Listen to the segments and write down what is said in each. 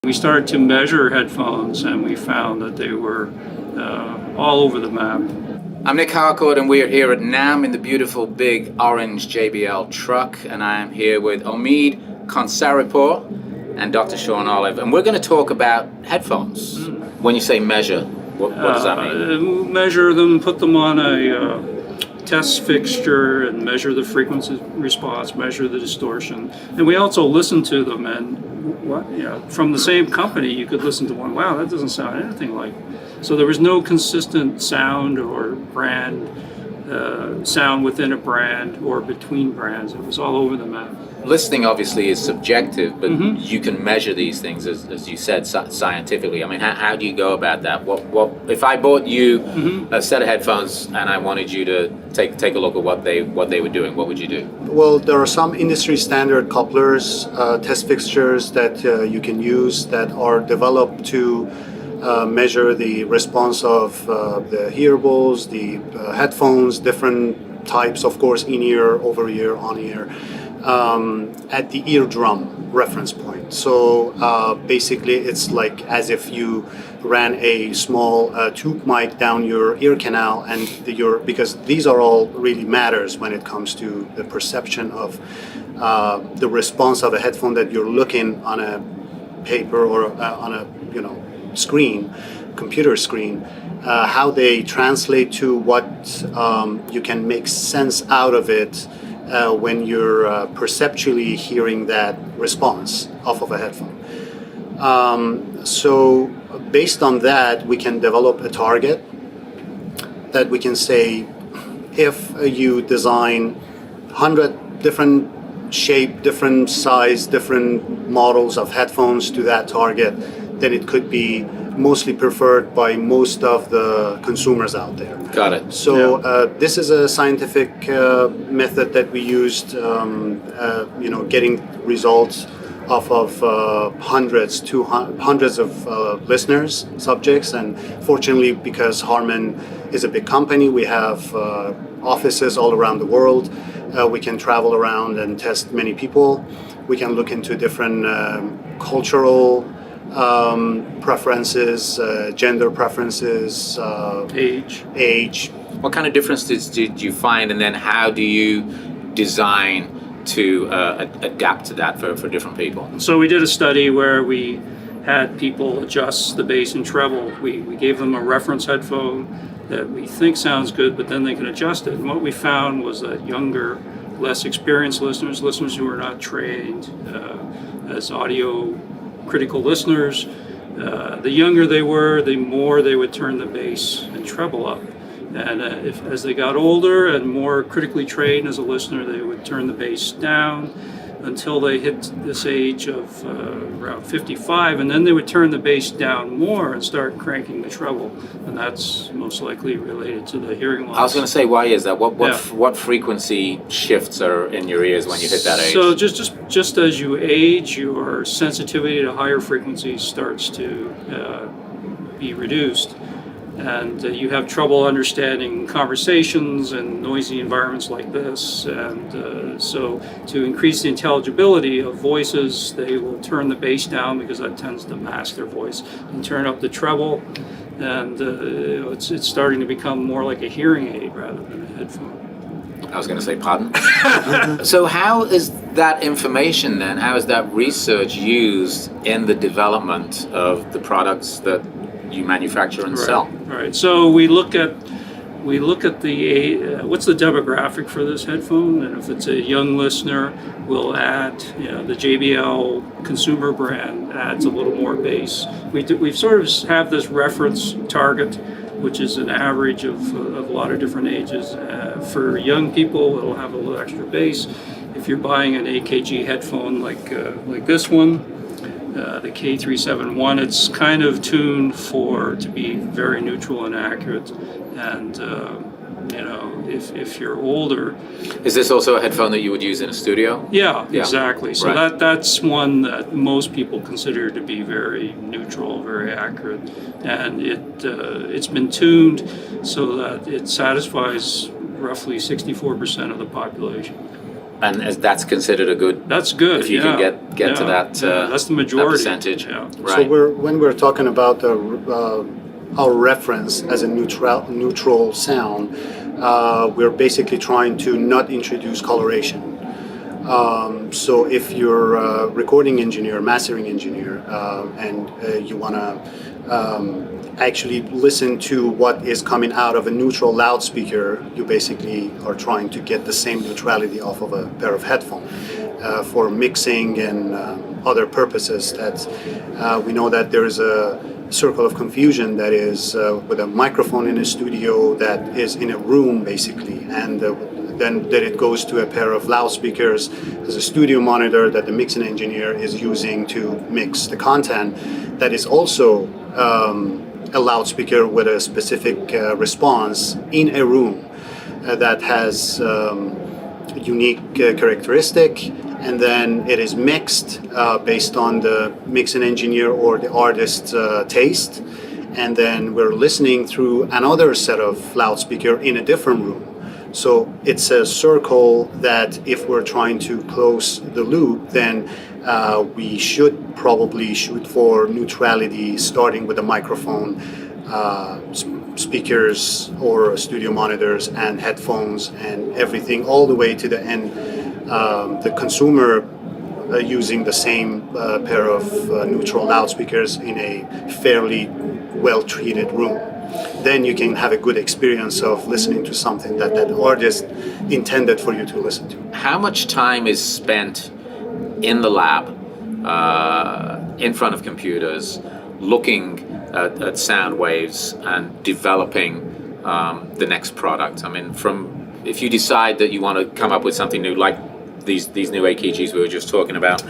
We started to measure headphones and we found that they were all over the map. I'm Nick Harcourt and we're here at NAMM in the beautiful big orange JBL truck, and I'm here with Omid Konsaripur and Dr. Sean Olive, and we're going to talk about headphones. When you say measure, what does that mean? Measure them, put them on a test fixture and measure the frequency response, measure the distortion. And we also listen to them, and from the same company you could listen to one, wow, that doesn't sound anything like. So there was no consistent sound or brand, sound within a brand or between brands. It was all over the map. Listening obviously is subjective, but you can measure these things, as you said, scientifically. I mean, how do you go about that? What if I bought you a set of headphones and I wanted you to take a look at what they were doing? What would you do? Well, there are some industry standard couplers, test fixtures that you can use that are developed to measure the response of the hearables, the headphones, different types, of course, in-ear, over-ear, on-ear, at the eardrum reference point. So basically it's like as if you ran a small tube mic down your ear canal, and because these are all really matters when it comes to the perception of the response of a headphone that you're looking on a paper or on a screen, computer screen, how they translate to what you can make sense out of it when you're perceptually hearing that response off of a headphone. So based on that, we can develop a target that we can say, if you design 100 different shape, different size, different models of headphones to that target, then it could be mostly preferred by most of the consumers out there. Got it. So this is a scientific method that we used, getting results off of hundreds of listeners, subjects, and fortunately, because Harman is a big company, we have offices all around the world. We can travel around and test many people. We can look into different cultural preferences, gender preferences, age. What kind of differences did you find, and then how do you design to adapt to that for different people? So we did a study where we had people adjust the bass and treble. We gave them a reference headphone that we think sounds good, but then they can adjust it. And what we found was that younger, less experienced listeners who are not trained as audio critical listeners, the younger they were, the more they would turn the bass and treble up. And as they got older and more critically trained as a listener, they would turn the bass down until they hit this age of around 55, and then they would turn the bass down more and start cranking the treble, and that's most likely related to the hearing loss. I was going to say, why is that? What frequency shifts are in your ears when you hit that age? So just as you age, your sensitivity to higher frequencies starts to be reduced. And you have trouble understanding conversations and noisy environments like this. And so to increase the intelligibility of voices, they will turn the bass down because that tends to mask their voice, and turn up the treble. And it's starting to become more like a hearing aid rather than a headphone. I was going to say, pardon? So how is that information then, how is that research used in the development of the products that you manufacture and sell? Right. So we look at the what's the demographic for this headphone, and if it's a young listener, we'll add the JBL consumer brand adds a little more bass. We sort of have this reference target, which is an average of a lot of different ages. For young people, it'll have a little extra bass. If you're buying an AKG headphone like this one, the K371, it's kind of tuned to be very neutral and accurate. And if you're older, is this also a headphone that you would use in a studio? Yeah. Exactly. So right. that's one that most people consider to be very neutral, very accurate, and it's been tuned so that it satisfies roughly 64% of the population. And as that's considered a good. That's good. If you can get to that. That's the majority. That percentage. Yeah. Right. So when we're talking about our reference as a neutral sound, we're basically trying to not introduce coloration. So if you're a recording engineer, mastering engineer, and you want to actually listen to what is coming out of a neutral loudspeaker, you basically are trying to get the same neutrality off of a pair of headphones. For mixing and other purposes, that we know that there is a circle of confusion that is with a microphone in a studio that is in a room basically, and then it goes to a pair of loudspeakers as a studio monitor that the mixing engineer is using to mix the content, that is also a loudspeaker with a specific response in a room that has unique characteristic, and then it is mixed based on the mixing engineer or the artist's taste, and then we're listening through another set of loudspeaker in a different room. So it's a circle that if we're trying to close the loop, then we should probably shoot for neutrality, starting with the microphone, speakers or studio monitors and headphones and everything, all the way to the end, the consumer using the same pair of neutral loudspeakers in a fairly well-treated room. Then you can have a good experience of listening to something that that artist intended for you to listen to. How much time is spent in the lab, in front of computers, looking at sound waves and developing the next product? I mean, if you decide that you want to come up with something new, like these new AKGs we were just talking about,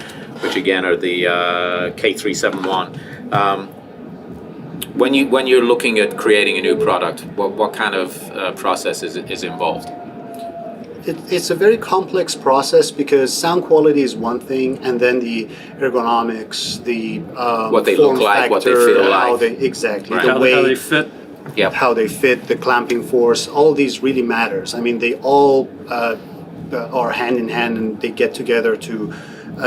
which again are the K371. When you're looking at creating a new product, what kind of process is involved? It's a very complex process because sound quality is one thing, and then the ergonomics, the what they form look like, factor, what they feel how like, they exactly right. the How way they fit. Yep. how they fit, the clamping force, all these really matters. I mean, they all are hand in hand, and they get together to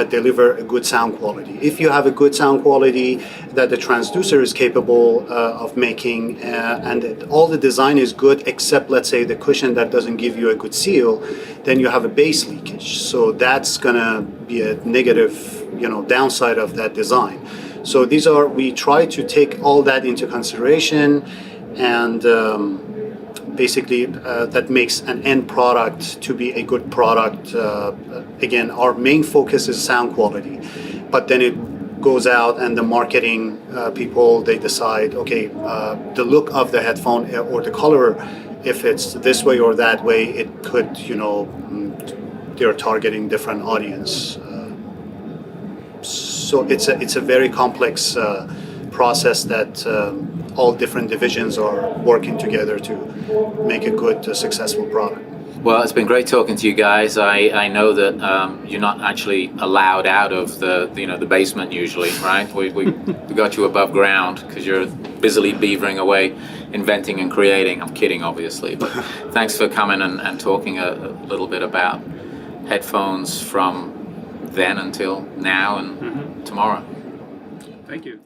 deliver a good sound quality. If you have a good sound quality that the transducer is capable of making, and all the design is good except, let's say, the cushion that doesn't give you a good seal, then you have a bass leakage. So that's gonna be a negative, downside of that design. So we try to take all that into consideration, and basically that makes an end product to be a good product. Again, our main focus is sound quality, but then it goes out and the marketing people, they decide, okay, the look of the headphone or the color, if it's this way or that way, it could, they're targeting different audience. So it's a very complex process that all different divisions are working together to make a good, successful product. Well, it's been great talking to you guys. I know that you're not actually allowed out of the basement usually, right? We got you above ground because you're busily beavering away, inventing and creating. I'm kidding, obviously, but thanks for coming and talking a little bit about headphones from then until now and tomorrow. Thank you.